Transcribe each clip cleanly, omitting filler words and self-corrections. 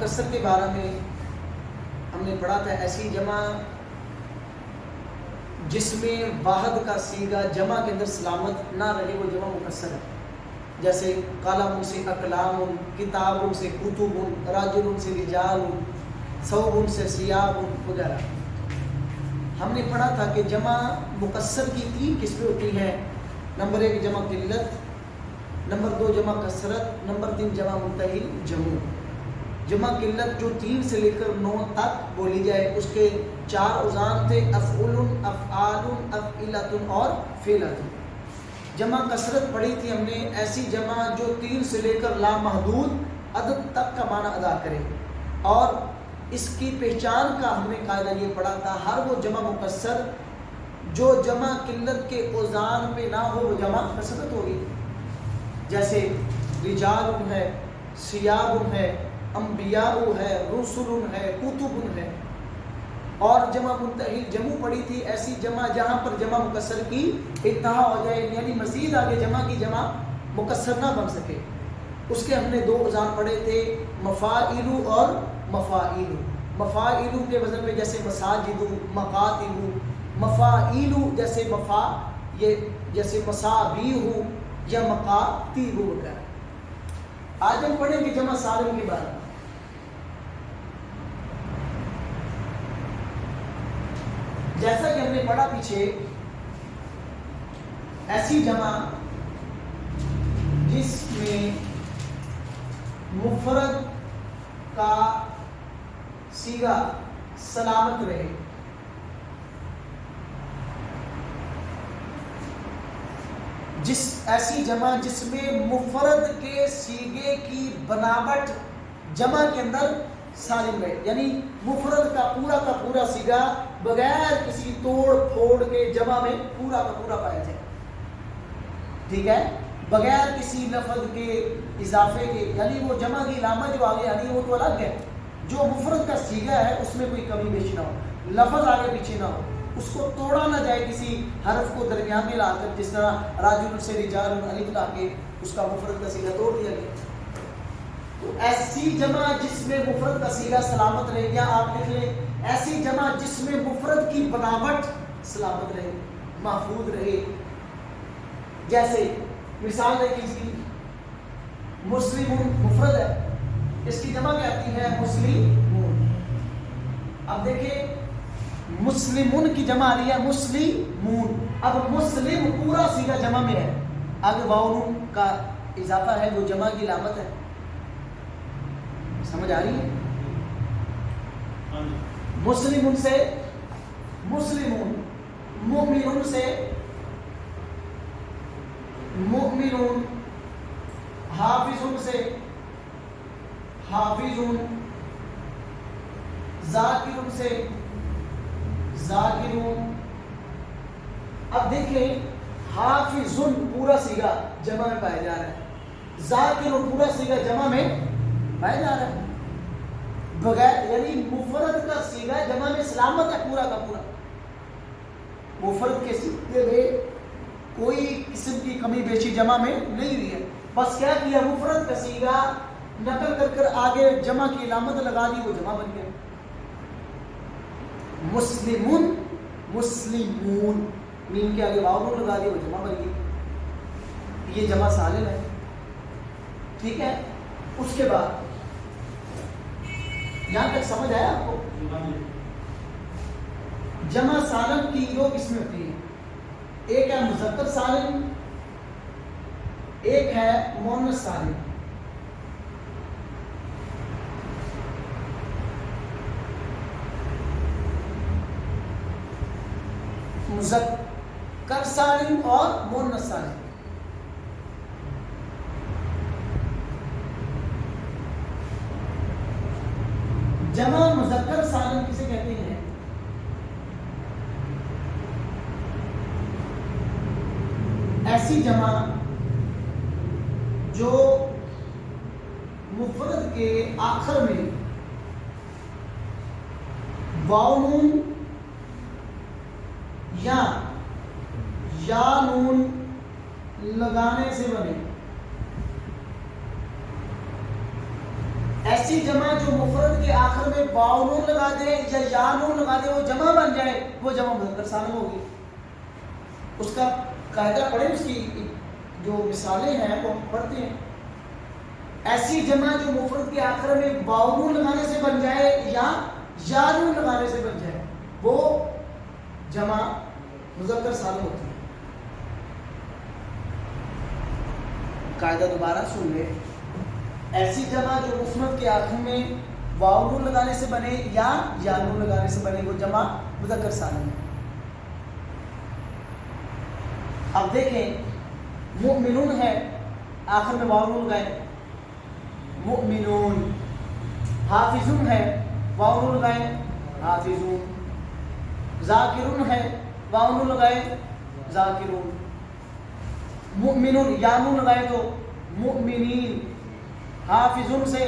Mixer کے بارے میں ہم نے پڑھا تھا، ایسی جمع جس میں واحد کا صیغہ جمع کے اندر سلامت نہ رہے وہ جمع مکسر ہے، جیسے قلم سے اقلام، کتاب سے کتب، راجل سے رجال، ثوب سے ثیاب وغیرہ۔ ہم نے پڑھا تھا کہ جمع مکسر کی 3 قسمیں ہوتی ہیں، نمبر 1 جمع قلت، نمبر 2 جمع کثرت، نمبر 3 جمع منتہی جمع۔ جمع قلت جو 3 سے لے کر 9 تک بولی جائے، اس کے 4 اوزان تھے، افعل، افعال، افعلۃ اور فعلۃ۔ جمع کثرت پڑھی تھی ہم نے، ایسی جمع جو 3 سے لے کر لامحدود عدد تک کا معنی ادا کرے، اور اس کی پہچان کا ہم نے قاعدہ یہ پڑھا تھا، ہر وہ جمع مکسر جو جمع قلت کے اوزان پہ نہ ہو وہ جمع کثرت ہوگی، جیسے رجال ہے، ثیاب ہے، انبیاء ہے، رسل ہے، کتب ہے۔ اور جمع منتہی جمع پڑھی تھی، ایسی جمع جہاں پر جمع مکسر کی انتہا ہو جائے، یعنی مزید آگے جمع کی جمع مکسر نہ بن سکے۔ اس کے ہم نے 2 اوزان پڑھے تھے، مفاعل اور مفاعیل۔ مفاعل کے وزن میں جیسے مساجد، مقاتل، مفاعیل جیسے یہ جیسے مصابیح یا مقاتیب وغیرہ۔ آج ہم پڑھیں گے جمع سالم کے بارے میں۔ جیسا کہ ہم نے پڑھا پیچھے، ایسی جمع جس میں مفرد کا صیغہ سلامت رہے، ایسی جمع جس میں مفرد کے صیغے کی بناوٹ جمع کے اندر سالم رہے، یعنی مفرد کا پورا صیغہ بغیر کسی توڑ پھوڑ کے جمع میں پورا کا پورا پایا جائے، ٹھیک ہے، بغیر کسی لفظ کے اضافے کے، یعنی وہ جمع کی علامت جو آگے آنی ہے وہ تو الگ ہے، جو مفرد کا صیغہ ہے اس میں کوئی کمی بیشی نہ ہو، لفظ آگے پیچھے نہ ہو، اس کو توڑا نہ جائے کسی حرف کو درمیان میں لا کر، جس طرح راجل سے رجال الف لا کے اس کا مفرد کا صیغہ توڑ دیا گیا۔ تو ایسی جمع جس میں مفرد کا صیغہ سلامت رہے، یا آپ لکھ لیں ایسی جمع جس میں مفرد کی بناوٹ سلامت رہے، محفوظ رہے، جیسے مثال دیکھیں اس کی، مسلمون مفرد ہے، اس کی جمع کیا آتی ہے؟ مسلمون۔ اب دیکھیں مسلمون کی جمع آ رہی ہے مسلمون، اب مسلم پورا صیغہ جمع میں ہے، آگے واو نون کا اضافہ ہے، وہ جمع کی علامت ہے، سمجھ آ رہی ہے؟ مسلمون سے مسلمون، مؤمنون سے مؤمنون، حافظون سے حافظون، ذاکرون سے ذاکرون۔ اب دیکھیں حافظون پورا صیغہ جمع میں پایا جا رہا ہے، ذاکرون پورا صیغہ جمع میں پایا جا رہا ہے، بغیر یعنی مفرد کا صیغہ جمع میں سلامت ہے پورا کا پورا، مفرد کے صیغے میں کوئی قسم کی کمی بیشی جمع میں نہیں ہوئی ہے، بس کیا کیا مفرد کا صیغہ نقل کر کر آگے جمع کی علامت لگا دی، وہ جمع بن گیا، مسلمون مسلمون، میم کے آگے واو نون لگا دی، وہ جمع بن گئی، یہ جمع سالم ہے، ٹھیک ہے۔ اس کے بعد یہاں تک سمجھ آیا آپ کو؟ جمع سالم کی 2 قسمیں ہوتی ہیں، ایک ہے مذکر سالم، ایک ہے مؤنث سالم۔ مذکر سالم اور مؤنث سالم۔ جمع مذکر سالم کسے کہتے ہیں؟ ایسی جمع جو مفرد کے آخر میں واو نون یا نون لگانے سے بنے، ایسی ایسی جمع جو مفرد کے آخر میں واو نون لگا دے یا یا نون لگا دے وہ جمع بن جائے وہ جمع مذکر سالم ہوگی. اس کا قاعدہ پڑھیں, اس کی جو مثالیں ہیں وہ پڑھتے ہیں. ایسی جمع جو مفرد کے آخر میں واو نون لگانے سے بن جائے یا نون لگانے سے بن جائے وہ جمع مذکر سالم ہوتی ہے. قاعدہ دوبارہ سن لیں. ایسی جمع جو مفرد کے آخر میں واو نون لگانے سے بنے یا نون لگانے سے بنے وہ جمع مذکر سالم ہے. اب دیکھیں مؤمنون ہے, آخر میں واو نون لگائیں مؤمنون. حافظون ہے, واو نون لگائیں حافظون. ذاکرون ہے, واو نون لگائیں ذاکرون. مؤمنون یا نون لگائیں تو مؤمنین. حافظون سے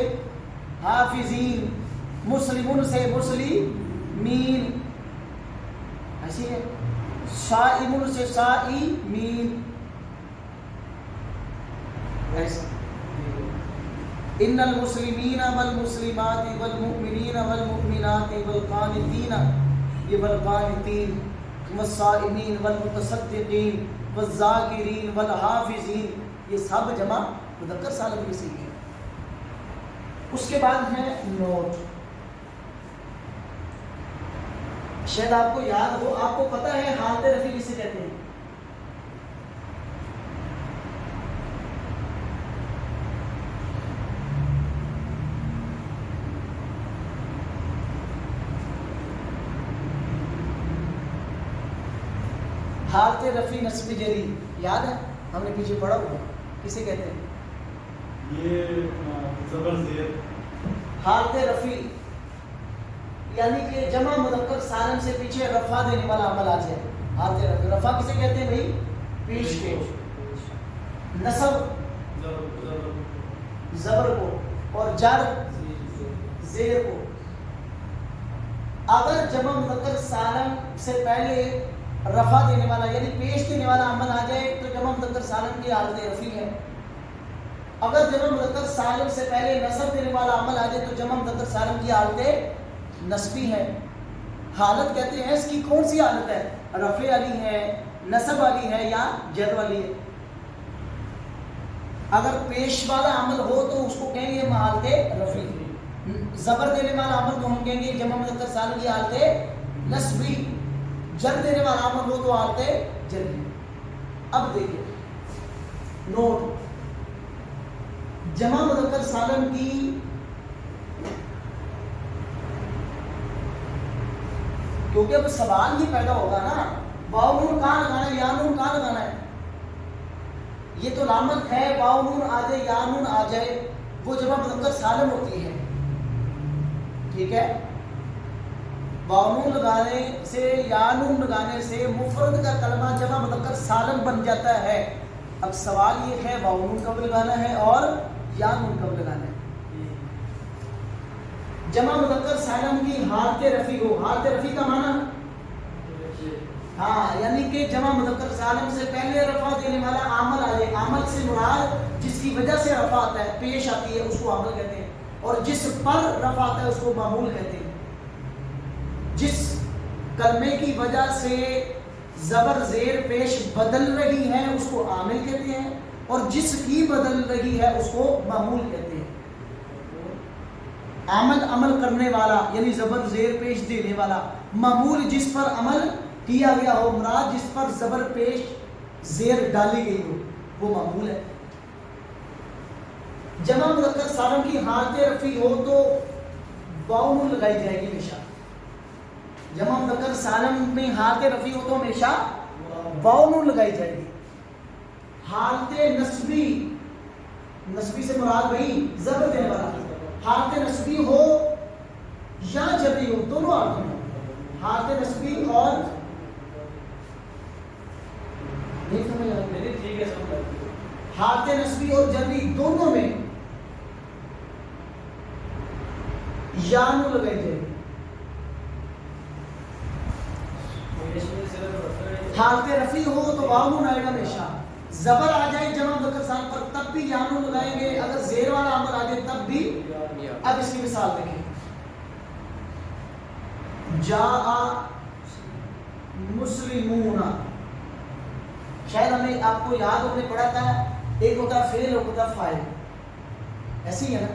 حافظین. مسلمون سے مسلمین. ایسی ہے. صائمون سے صائمین. ان المسلمین والمسلمات والمؤمنین والمؤمنات والقانتین یہ والقانتین والصائمین والمتصدقین والذاکرین والحافظین یہ سب جمع مذکر سالم کی صحیح ہے. اس کے بعد ہے نوٹ. شاید آپ کو یاد ہو, آپ کو پتہ ہے حالت رفیع کسے کہتے ہیں؟ حالت رفیع نصب جری یاد ہے, ہم نے پیچھے پڑھا ہوا. کسے کہتے ہیں؟ یہ زبر زیر. حالت رفیع یعنی کہ جمع مذکر سالم سے پیچھے رفع دینے والا عمل آ جائے. حالت رفیع. رفع کسے کہتے ہیں بھائی؟ پیش کے. نصب زبر کو اور جر زیر کو. اگر جمع مذکر سالم سے پہلے رفع دینے والا یعنی پیش دینے والا عمل آ جائے تو جمع مذکر سالم کی حالت رفیع ہے. اگر جمع مذکر سالم سے پہلے نصب دینے والا عمل آ جائے تو جمع مذکر سالم کی حالت نصبی ہے. حالت کہتے ہیں اس کی کون سی حالت ہے؟ رفع والی ہے, نصب والی ہے یا جر والی ہے. اگر پیش والا عمل ہو تو اس کو کہیں گے حالت رفع. زبر دینے والا عمل کو ہم کہیں گے جمع مذکر سالم کی حالت نصبی. جر دینے والا عمل ہو تو حالت جری. اب دیکھیں نوٹ. جمع مذکر سالم کی کیونکہ اب سوال ہی پیدا ہوگا نا, واو نون کہاں لگانا ہے, یا نون کہاں لگانا ہے. یہ تو علامت ہے واو نون آ جائے یا نون آ جائے وہ جمع مذکر سالم ہوتی ہے. ٹھیک ہے. واو نون لگانے سے یا نون لگانے سے مفرد کا کلمہ جمع مذکر سالم بن جاتا ہے. اب سوال یہ ہے واو نون کب لگانا ہے اور یا نون کب لگانا ہے. جمع مذکر سالم کی حالت رفیع ہو. حالت رفیع کا معنی ہاں یعنی کہ جمع مذکر سالم سے پہلے رفع دینے والا عامل آ جائے. عامل سے مراد جس کی وجہ سے رفع آتا ہے, پیش آتی ہے, اس کو عامل کہتے ہیں. اور جس پر رفع آتا ہے اس کو معمول کہتے ہیں. جس کلمے کی وجہ سے زبر زیر پیش بدل رہی ہے اس کو عامل کہتے ہیں, اور جس کی بدل رہی ہے اس کو معمول کہتے ہیں. عامل عمل کرنے والا یعنی زبر زیر پیش دینے والا. معمول جس پر عمل کیا گیا ہو, مراد جس پر زبر پیش زیر ڈالی گئی ہو وہ معمول ہے. جمع مذکر سالم کی حالت رفیع ہو تو واو نون لگائی جائے گی ہمیشہ. جمع مذکر سالم میں حالت رفیع ہو تو ہمیشہ واو نون لگائی جائے گی. حالت نصبی, نصبی سے مراد وہی زبر دینے والا. حالت نصبی ہو یا جری ہو, دونوں حالتیں ہیں. حالت نصبی اور حالت نصبی اور جری دونوں میں یا نون لگائی جائے گی. حالت رفیع ہو تو واو نون آئے گا ہمیشہ. زبر آ جائے جمع مذکر سالم پر تب بھی یا نون لگائیں گے، اگر زیر والا امر آ جائے تب بھی. اب اس کی مثال دیکھیں، جاء مسلمون، شاید ہمیں آپ کو یاد ہم نے پڑھا تھا ایک ہوتا ہے فعل اور ہوتا ہے فاعل، ایسے ہی ہے نا.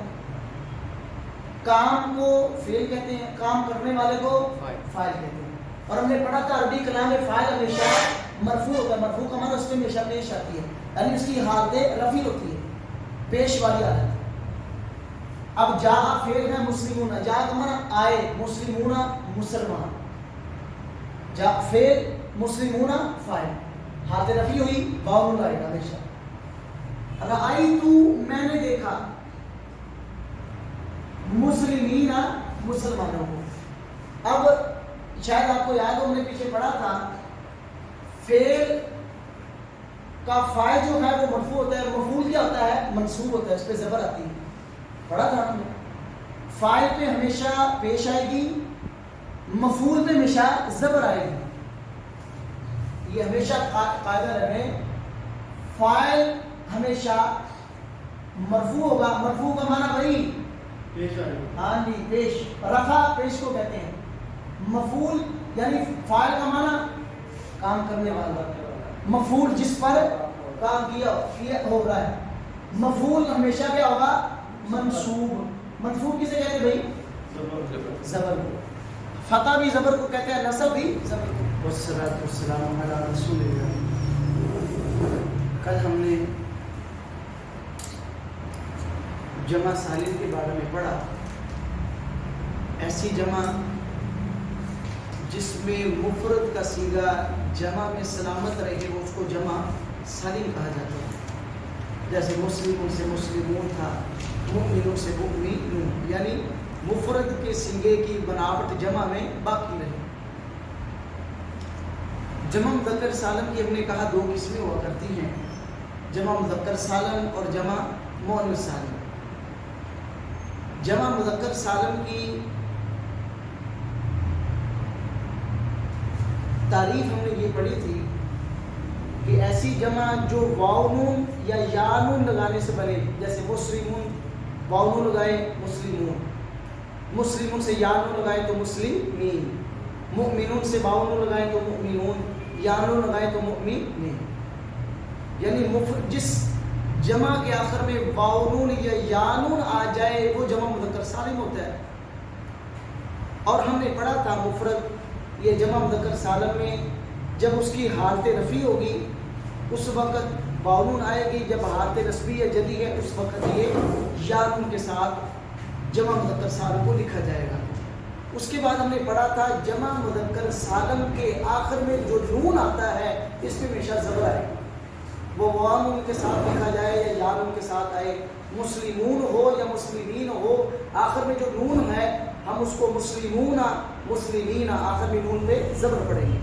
کام کو فعل کہتے ہیں، کام کرنے والے کو فاعل کہتے ہیں. اور ہم نے پڑھا تھا عربی کلام میں فاعل ہمیشہ مرفوع ہوتا ہے، مرفوع کا معنی اس میں ہمیشہ پیش آتی ہے، یعنی اس کی حالت رفع ہوتی ہے، پیش والی حالت. اب جا فعل ہے مسلمون، جا کا معنی آئے، مسلمون مسلمان، جا فعل مسلمون فاعل، حالت رفع ہوئی واو نون آئے گا ہمیشہ. رأیت میں نے دیکھا، مسلمین مسلمانوں کو. اب شاید آپ کو یاد ہو ہم نے پیچھے پڑھا تھا فعل کا فاعل جو ہے وہ مرفوع ہوتا ہے، مفعول کیا ہوتا ہے؟ منصوب ہوتا ہے، اس پہ زبر آتی ہے، پڑھا تھا ہم نے. فاعل پہ ہمیشہ پیش آئے گی، مفعول پہ ہمیشہ زبر آئے گی. یہ ہمیشہ قاعدہ رہے، فاعل ہمیشہ مرفوع ہوگا، مرفوع کا معنی وہی پیش آئے، ہاں جی پیش، رفع پیش کو کہتے ہیں. مفعول یعنی فاعل کا معنی کام کرنے والا، مفعول جس پر کام کیا ہو رہا ہے. مفعول ہمیشہ کیا ہوگا؟ منصوب. منصوب کسے کہتے ہیں بھائی؟ زبر کو. فتح بھی زبر کو کہتے ہیں، نصب بھی زبر کو. والصلاۃ والسلام علی رسول اللہ. کل ہم نے جمع سالم کے بارے میں پڑھا، ایسی جمع جس میں مفرد کا صیغہ جمع میں سلامت رہے وہ اس کو جمع سالم کہا جاتا ہے. جیسے مسلموں سے مسلمون تھا، مؤمنوں سے مؤمنون، یعنی مفرد کے صیغے کی بناوٹ جمع میں باقی رہے. جمع مذکر سالم کی ہم نے کہا دو قسمیں ہوا کرتی ہیں، جمع مذکر سالم اور جمع مؤنث سالم. جمع مذکر سالم کی تعریف ہم نے یہ پڑھی تھی کہ ایسی جمع جو واو نون یا یا نون لگانے سے بنے، جیسے مسلمون واو نون لگائے مسلمون، مسلمون سے یا نون لگائے تو مسلمین، مؤمنون سے واو نون لگائے تو مؤمنون، یا نون لگائے تو مؤمنین. یعنی جس جمع کے آخر میں واو نون یا یا نون آ جائے وہ جمع مذکر سالم ہوتا ہے. اور ہم نے پڑھا تھا مفرد یہ جمع مذکر سالم میں جب اس کی حالت رفع ہوگی اس وقت واو نون آئے گی، جب حالت نصبی ہے جلی ہے اس وقت یہ یا نون کے ساتھ جمع مذکر سالم کو لکھا جائے گا. اس کے بعد ہم نے پڑھا تھا جمع مذکر سالم کے آخر میں جو نون آتا ہے اس میں ہمیشہ زبر آئے، وہ واو نون کے ساتھ لکھا جائے یا یا نون کے ساتھ آئے. مسلمون ہو یا مسلمین ہو، آخر میں جو نون ہے ہم اس کو مسلمون مسلمین آخر میں نون پہ زبر پڑیں گے.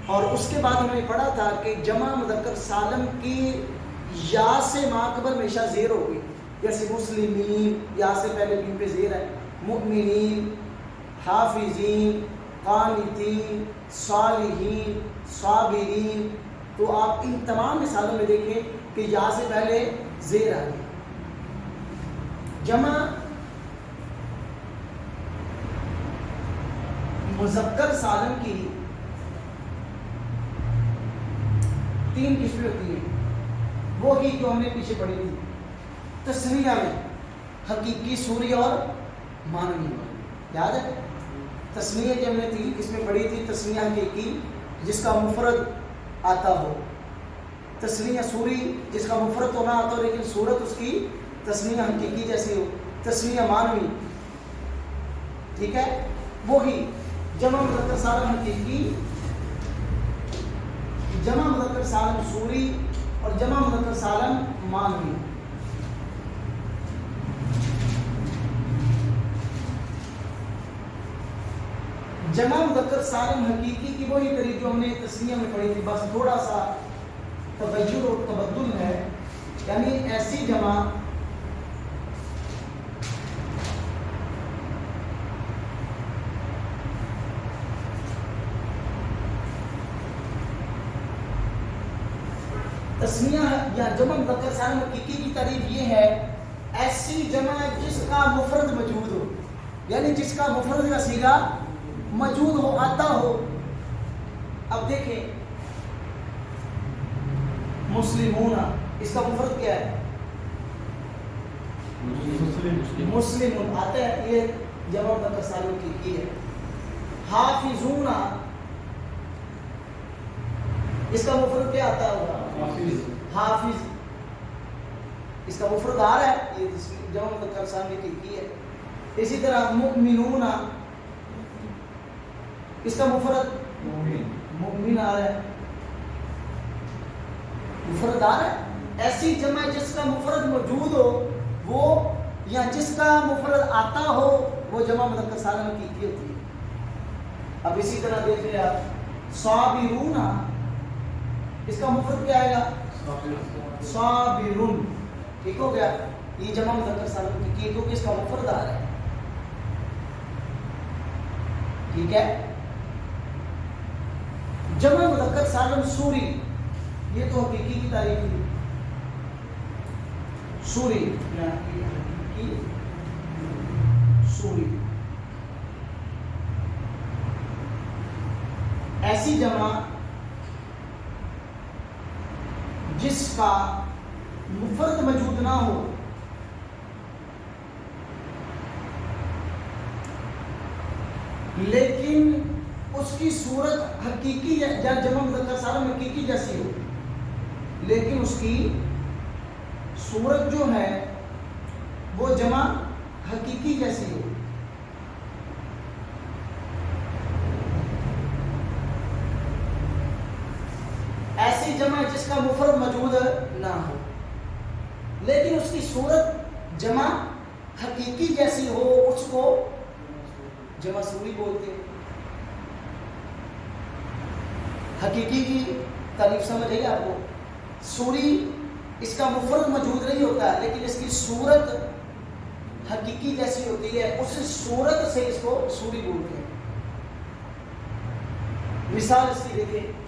اور اس کے بعد ہم نے پڑھا تھا کہ جمع مذکر سالم کی یا سے ماقبل ہمیشہ زیر ہوگی، جیسے مسلمین یا سے پہلے میم پہ زیر ہے، مؤمنین، حافظین، قانتین، صالحین، صابرین. تو آپ ان تمام مثالوں میں دیکھیں کہ یا سے پہلے زیر آ گئی. جمع مذکر سالم کی تین قسمیں ہوتی ہیں، وہ ہی جو ہم نے پیچھے پڑھی تھی. تسنیہ میں حقیقی، صوری اور معنوی، یاد ہے؟ تسنیہ کی ہم نے تین قسمیں پڑھی تھی، تسنیہ حقیقی جس کا مفرد آتا ہو، تسنیہ صوری جس کا مفرد تو نہ آتا ہو لیکن صورت اس کی تسنیہ حقیقی جیسی ہو، تسنیہ معنوی. ٹھیک ہے، وہی جمع مذکر سالم حقیقی، جمع مذکر سالم صوری اور جمع مذکر سالم معنوی. جمع مذکر سالم حقیقی کی وہی طریق جو ہم نے تسنیہ میں پڑھی تھی، بس تھوڑا سا تغیر اور تبدل ہے. یعنی ایسی جمع تسنیہ یا جمع مذکر سالم حقیقی کی تعریف یہ ہے ایسی جمع جس کا مفرد موجود ہو، یعنی جس کا مفرد کا صیغہ موجود ہو، آتا ہو. اب دیکھیں مسلمون، اس کا مفرد کیا ہے؟ مسلمون آتا ہے، یہ جمع مذکر سالم حقیقی ہے. حافظون، اس کا مفرد کیا آتا ہوگا؟ حافظ. اس کا مفرد آ رہا ہے، یہ جمع مذکر سالم حقیقی ہے. اسی طرح مؤمنون، اس کا مفرد مؤمن آ رہا ہے، مفرد آ رہا ہے. ایسی جمع جس کا مفرد موجود ہو وہ، یا جس کا مفرد آتا ہو وہ جمع مذکر سالم حقیقی ہوتی ہے. اب اسی طرح دیکھ لیں آپ صابرون، اس کا مفرد کیا آئے گا؟ صابرون. ٹھیک ہو گیا، یہ جمع مذکر سالم حقیقی ہے کیونکہ اس کا مفرد آ رہا ہے. ٹھیک ہے. جمع مذکر سالم سوری، یہ تو حقیقی کی تعریف تھی. سوری سوری ایسی جمع جس کا مفرد موجود نہ ہو لیکن اس کی صورت حقیقی یا جمع مذکر سالم حقیقی جیسی ہو، لیکن اس کی صورت جو ہے وہ جمع حقیقی جیسی ہو. ایسی جمع جس کا مفرد موجود نہ ہو لیکن اس کی صورت جمع حقیقی جیسی ہو، اس کو جمع سوری بولتے ہیں. حقیقی کی تعریف سمجھ آئی آپ کو؟ سوری اس کا مفرد موجود نہیں ہوتا ہے لیکن اس کی صورت حقیقی جیسی ہوتی ہے، اس صورت سے اس کو سوری بولتے ہیں. مثال اس کی دیکھیں،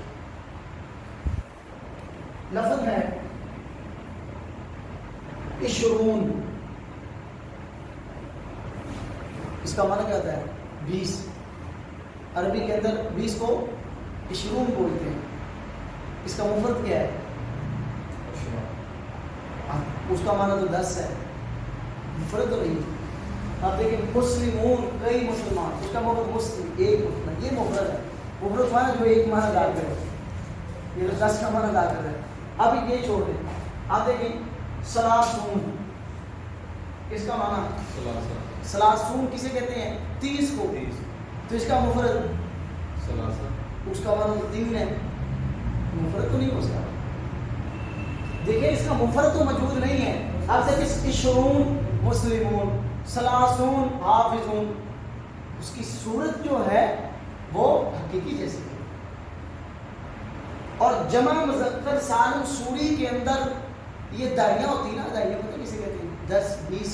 لفظ ہے عشرون، اس کا معنی کیا ہوتا ہے؟ 20. عربی کے اندر 20 کو عشرون بولتے ہیں. اس کا مفرد کیا ہے؟ اس کا معنی تو 10 ہے، مفرد تو نہیں. آپ دیکھیں مسلمون، کئی مسلمان، اس کا مفرد مسلم، ایک مفرد. یہ مفرد ہے، مفرد معنی جو ایک معنی ادا کرے، یہ 10 کا معنی ادا کر رہے ہیں. اب یہ چھوڑ دیں. آپ دیکھیں سلاسون، اس کا معنی سلاسون کسے کہتے ہیں؟ 30 کو. تو اس کا مفرد اس کا معنی 3 ہے، مفرد تو نہیں ہو سکتا. دیکھیں اس کا مفرد تو موجود نہیں ہے. آپ دیکھیں عشرون مسلمون، سلاسون حافظون، اس کی صورت جو ہے وہ حقیقی جیسی ہے. اور جمع مذکر سالم سوری کے اندر یہ دائیاں ہوتی ہیں نا، دائیاں پتہ کسے کہتے ہیں؟ 10 20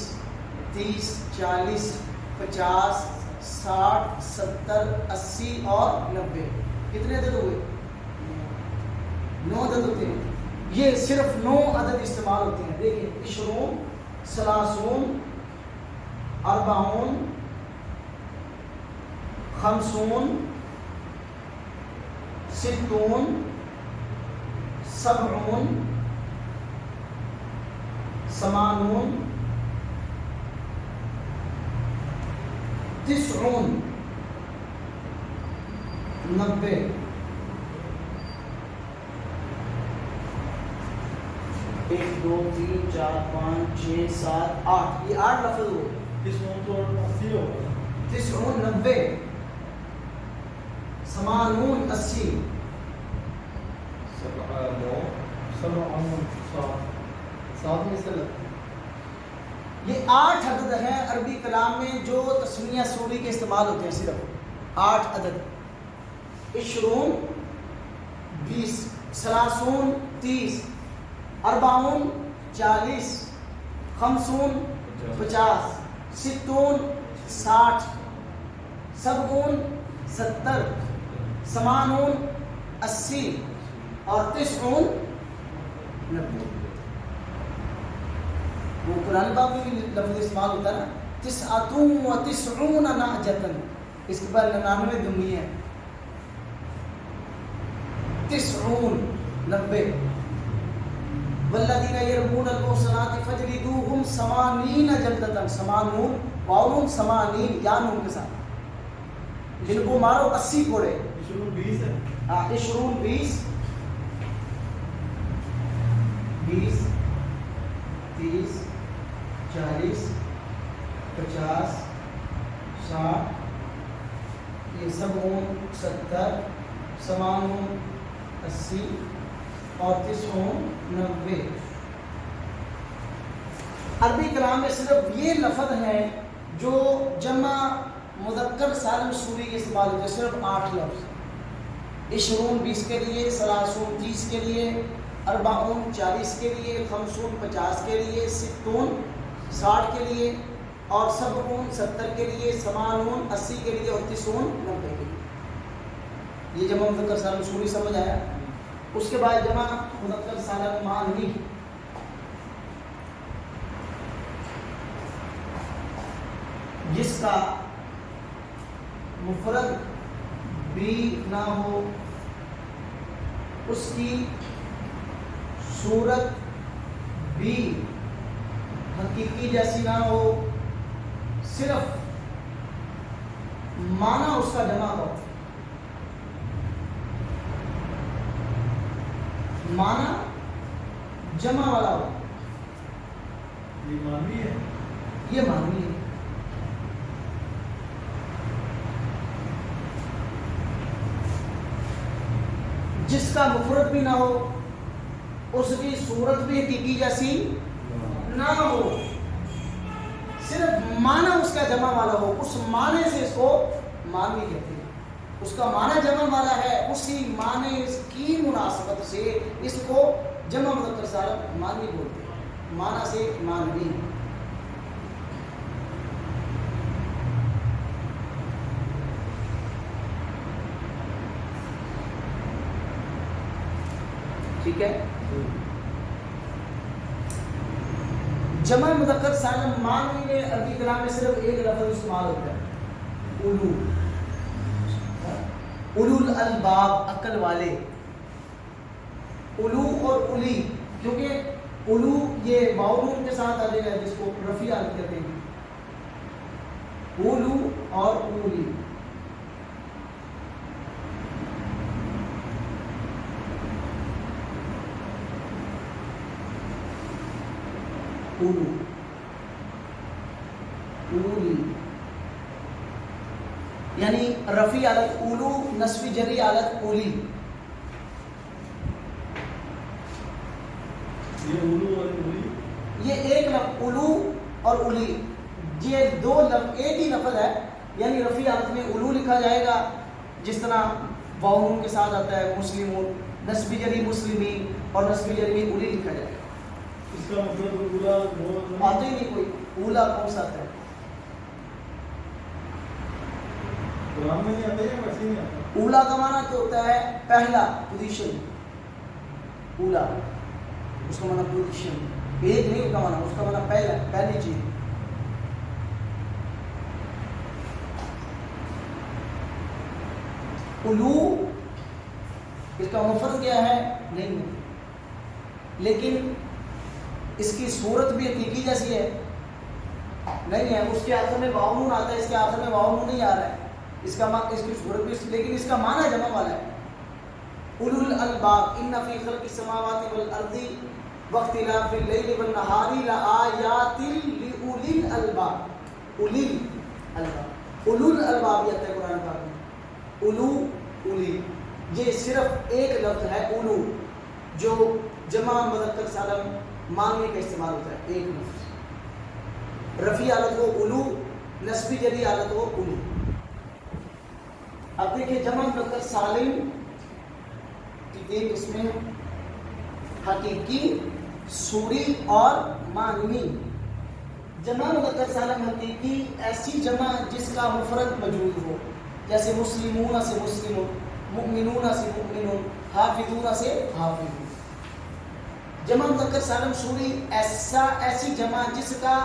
30 40 50 60 70 80 اور 90. کتنے عدد ہوئے؟ 9 عدد ہوتے ہیں. یہ صرف 9 عدد استعمال ہوتے ہیں. دیکھیں عشرون، سلاسون، اربعون، خمسون، ستون، سبعون، ثمانون، تسعون، 90. ایک 2 3 4 5 6 7 8، یہ 8 لفظ ہوئے. 90، ثمانون 80، یہ 8 عدد ہیں عربی کلام میں جو تسمیہ سوری کے استعمال ہوتے ہیں. صرف 8 عدد. عشرون 20، سلاسون 30، اربعون 40، خمسون 50، ستون 60، سبعون 70، ثمانون 80 اور 90 90. وہ قرآن پاک میں بھی لفظ استعمال ہوتا ہے نا، 99 نعجتن، اس کے بعد 99 دمی ہے، 90. والذین یرمون المحصنات فجلدوہم 80 جلدۃ، 80 واؤن 80 یا نون کے ساتھ، جن کو مارو 80 کوڑے. 20 ہے. ہاں 20 20 30 40 50 60 یہ سب 70 80 80 اور 90. عربی کلام میں صرف یہ لفظ ہے جو جمع مذکر سالم سوری کے استعمال ہوتے ہیں، صرف 8 لفظ. 20 کے لیے، 30 کے لیے، 40 کے لیے، 50 کے لیے، 60 کے لیے، اور 70 کے لیے، 80 کے لیے، اور 90 کے لیے. یہ جمع مذکر سالم سوری سمجھ آیا. اس کے بعد جمع مذکر سالم معنوی، جس کا مفرد بھی نہ ہو، اس کی صورت بھی حقیقی جیسی نہ ہو، صرف معنی اس کا جمع ہو. معنی جمع والا ہو، یہ معنوی ہے. یہ معنوی ہے. جس کا مفرد بھی نہ ہو، اس کی صورت بھی حقیقی جیسی نہ ہو، صرف معنی اس کا جمع والا ہو. اس معنی سے اس کو معنوی کہتے ہیں. اس کا معنی جمع والا ہے، اسی معنی کی مناسبت سے اس کو جمع مذکر سالم معنوی بولتے ہیں. معنی سے معنوی. ٹھیک ہے. جمع مذکر سالم معنوی میں عربی کلام میں صرف ایک لفظ استعمال ہوتا ہے، اولو. اولو الالباب، عقل والے. اولو اور اولی، کیونکہ اولو یہ واؤ کے ساتھ آ جائے گا، جس کو رفیع حالت کہتے ہیں. اولو اور اولی. اولو اولی یعنی رفیع حالت اولو، نصبی جری حالت اولی. یہ اولو اور اولی، یہ ایک لفظ اولو اور اولی، یہ دو لفظ ایک ہی لفظ ہے. یعنی رفیع حالت میں اولو لکھا جائے گا جس طرح واؤ کے ساتھ آتا ہے مسلمون، نصبی جری مسلمین، اور نصبی جری میں اولی لکھا جائے گا. اس کا مطلب اولا آتے ہی نہیں کوئی. اولا کون سا آتا ہے؟ قرآن میں نہیں آتا یا ویسے نہیں آتا؟ اولا کا معنی تو ہوتا ہے پہلا، پوزیشن. اولا اس کا معنی پوزیشن، ایک نہیں اس کا معنی، اس کا معنی پہلا، پہلی چیز. اولو اس کا مفرد کیا ہے؟ نہیں ہے، لیکن اس کی صورت بھی حقیقی جیسی ہے نہیں ہے. اس کے آخر میں واؤ نون آتا ہے، اس کے آخر میں واؤ نون نہیں آ رہا ہے. اس کی صورت بھی، لیکن اس کا معنی جمع والا ہے. اولو الالباب ان فی خلق السماوات والارض واختلاف اللیل والنہار لآیات لأولی الالباب. اولی الالباب، اولو الالباب یہ آتا ہے قرآن پاک میں. اولو، اولی، یہ صرف ایک لفظ ہے اولو، جو جمع مذکر سالم معنوی کا استعمال ہوتا ہے. ایک لفظ، رفیع حالت ہو اولو، نصبی جری حالت ہو اولو. اب دیکھیں جمع مذکر سالم کی ایک اس میں حقیقی، سوری اور معنوی. جمع مذکر سالم حقیقی ایسی جمع جس کا مفرد موجود ہو، جیسے مسلمون سے مسلمون، مؤمنون سے مؤمنون، حافظون سے حافظون. جمع مذکر سالم سوری ایسی جمع جس کا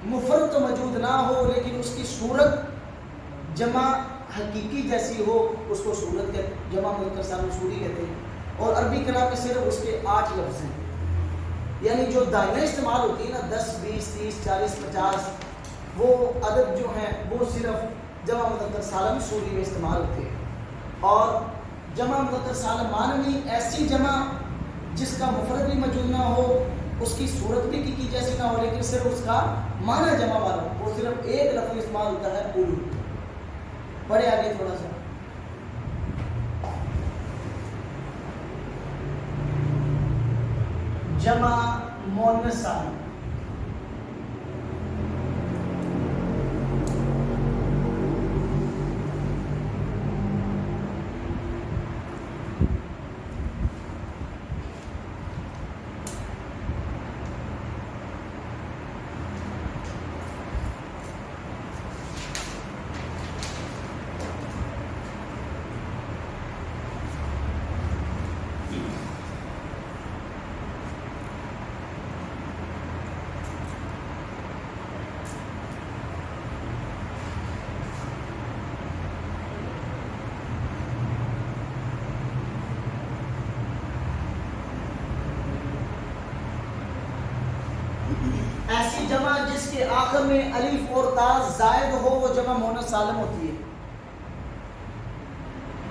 مفرد تو موجود نہ ہو لیکن اس کی صورت جمع حقیقی جیسی ہو، اس کو صورت کے جمع مذکر سالم سوری کہتے ہیں. اور عربی کلام میں صرف اس کے 8 لفظ ہیں، یعنی جو دائیں استعمال ہوتی ہے نا 10 20 30 40 50 وہ عدد جو ہیں وہ صرف جمع مذکر سالم سوری میں استعمال ہوتے ہیں. اور جمع مذکر سالم معنوی ایسی جمع جس کا مفرد بھی موجود نہ ہو، اس کی صورت بھی کی جیسی نہ ہو لیکن صرف اس کا معنی جمع والا ہو، وہ صرف ایک لفظ استعمال ہوتا ہے اولو. پڑھے آگے تھوڑا سا. جمع مؤنث سالم. ایسی جمع جس کے آخر میں الف اور تا زائد ہو وہ جمع مؤنث سالم ہوتی ہے.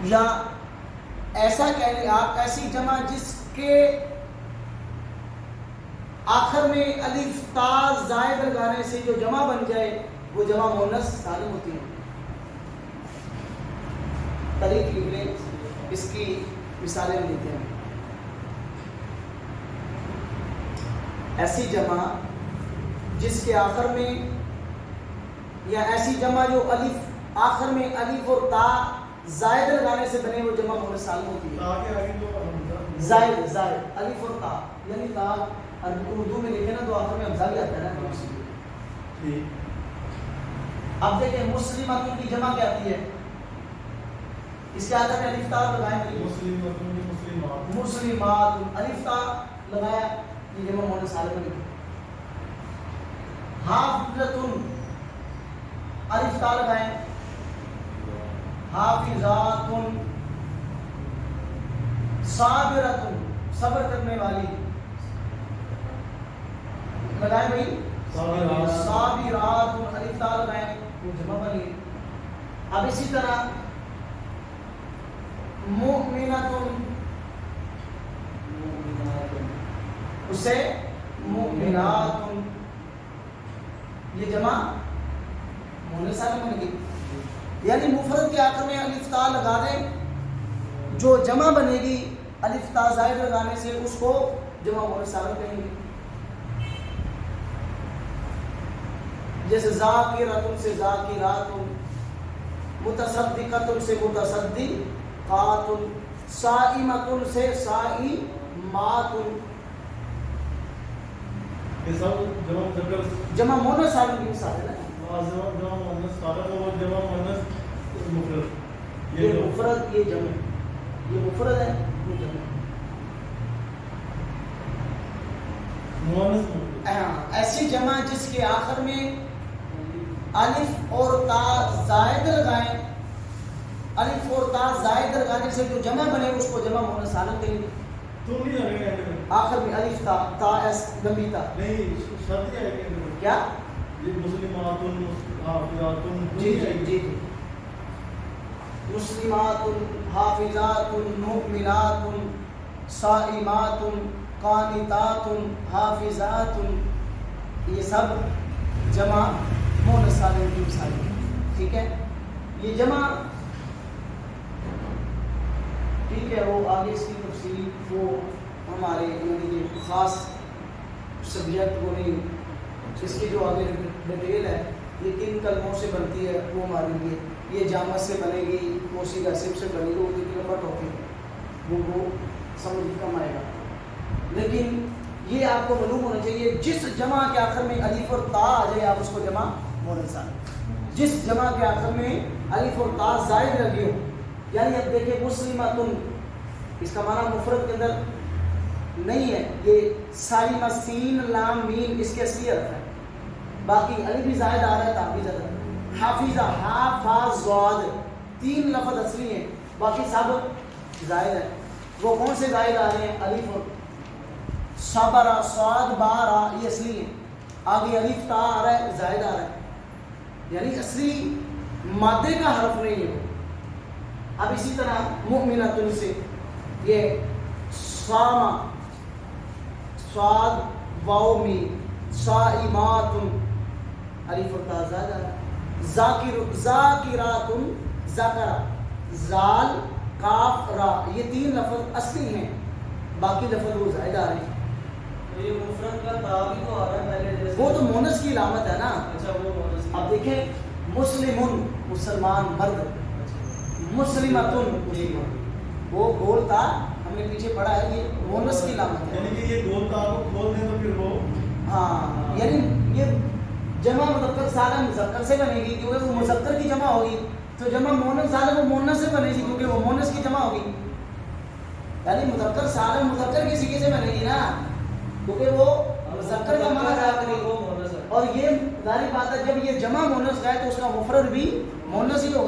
یا ایسا کہہ لیں آپ ایسی جمع جس کے آخر میں الف تا زائد لگانے سے جو جمع بن جائے وہ جمع مؤنث سالم ہوتی ہے. طریق لکھ لیں، اس کی مثالیں لیتے ہیں. ایسی جمع جس کے آخر میں یا ایسی جمع جو الف آخر میں الف اور تا زائد لگانے سے بنے وہ جمع مؤنث سالم ہوتی ہے. زائد الف اور تا یعنی تا اردو میں لکھے نا تو آخر میں حمزہ بھی آتا ہے نا. اب دیکھیں مسلمات کی جمع کیا آتی ہے، اس کے آخر میں الف تا لگائیں، مسلمات الف تا لگایا یہ جمع مؤنث سالم ہے. حافظتن الف تا لگائیں، حافظاتن. صابرتن صبر کرنے والی لگائیں بھائی، صابراتن الف تا لگائیں وہ جمع بنی. اب اسی طرح مؤمنتن اسے مؤمناتن یہ جمع مؤنث سالم بنے گی. یعنی مفرد کے آخر میں الف تا لگا دیں، جو جمع بنے گی الف تا زائد لگانے سے اس کو جمع مؤنث سالم کہیں گے. جیسے ذاکرۃ سے ذاکرات، متصدقۃ سے متصدقات، صائمۃ سے صائمات. یہ سب جمع مذکر جمع مؤنث سالم کی مثال ہے نا. جمع مؤنث سالم اور جمع مؤنث مفرد. یہ مفرد یہ جمع، یہ مفرد ہے یہ جمع. مؤنث مفرد ایسی جمع جس کے آخر میں الف اور تا زائد لگائیں، الف اور تا زائد لگانے سے جو جمع بنے اس کو جمع مؤنث سالم کہیں گے. تو نہیں آئے گا آخر میں الف تا تا ایس لمبی تا نہیں شرط کیا ہے کیا یہ مسلمات حافظات جی جی جی مسلمات حافظات مؤمنات صائمات قانتات حافظات، یہ سب جمع مؤنث سالم کی مثال ہے. ٹھیک ہے، یہ جمع ٹھیک ہے. وہ آگے اس کی تفصیل وہ ہمارے یعنی کہ خاص سبجیکٹ وہ نہیں، اس کی جو آگے ڈیٹیل ہے یہ کن کلموں سے بنتی ہے وہ ہمارے لیے، یہ جامع سے بنے گی، موسی غاصب سے بنے گی، وہ کتنے لمبا ٹاپک وہ سمجھ کم آئے گا. لیکن یہ آپ کو معلوم ہونا چاہیے جس جمع کے آخر میں الف اور تا آ جائے آپ اس کو جمع مؤنث سالم. جس جمع کے آخر میں الف اور تا زائد لگے ہو، یعنی اب دیکھیں مسلماتن اس کا معنی مفرد کے اندر نہیں ہے، یہ سالمہ سین لام میم اس کے اصلی حرف ہے، باقی علی بھی زائد آ رہا ہے، تا بھی زائد آ رہا ہے۔ حافظہ ہا فا ضاد 3 لفظ اصلی ہیں، باقی سب زائد ہیں۔ وہ کون سے زائد آ رہے ہیں؟ الف اور صبر صاد با را یہ اصلی ہیں، آگے الف تا آ رہا ہے زائد آ رہا ہے، یعنی اصلی مادے کا حرف نہیں ہے۔ اب اسی طرح مؤمنۃ سے یہ صامہ صاد واو میم صائمات الف اور تا زائد آ رہا ہے۔ ذاکرات ذکر زال کاف را یہ 3 لفظ اصلی ہیں، باقی لفظ وہ زائد آ رہے ہیں۔ یہ مفرد کا تا بھی تو آ رہا ہے پہلے جیسے، وہ تو مونس کی علامت ہے نا۔ اچھا وہ مونس کی، اب دیکھیں مسلمن مسلمان مرد، مسلمتن مسلمان، وہ گول تا ہم نے پیچھے پڑھا ہے، یہ مونس کی علامت ہے۔ یعنی کہ یہ گول تا کو کھول دیں تو پھر وہ ہاں یعنی یہ جمع مذکر سالم مذکر سے بنے گی کیونکہ وہ مذکر کی جمع ہوگی، تو جمع مونس سالم وہ مونس سے بنے گی کیونکہ وہ مونس کی جمع ہوگی، یعنی مذکر سالم مذکر کی سیگے سے بنے گی نا، کیونکہ وہ مذکر کا معنی ادا کرے گی، اور یہ ظاہر بات ہے جب یہ جمع مونس ہے تو اس کا مفرد بھی مونس ہی ہوگا۔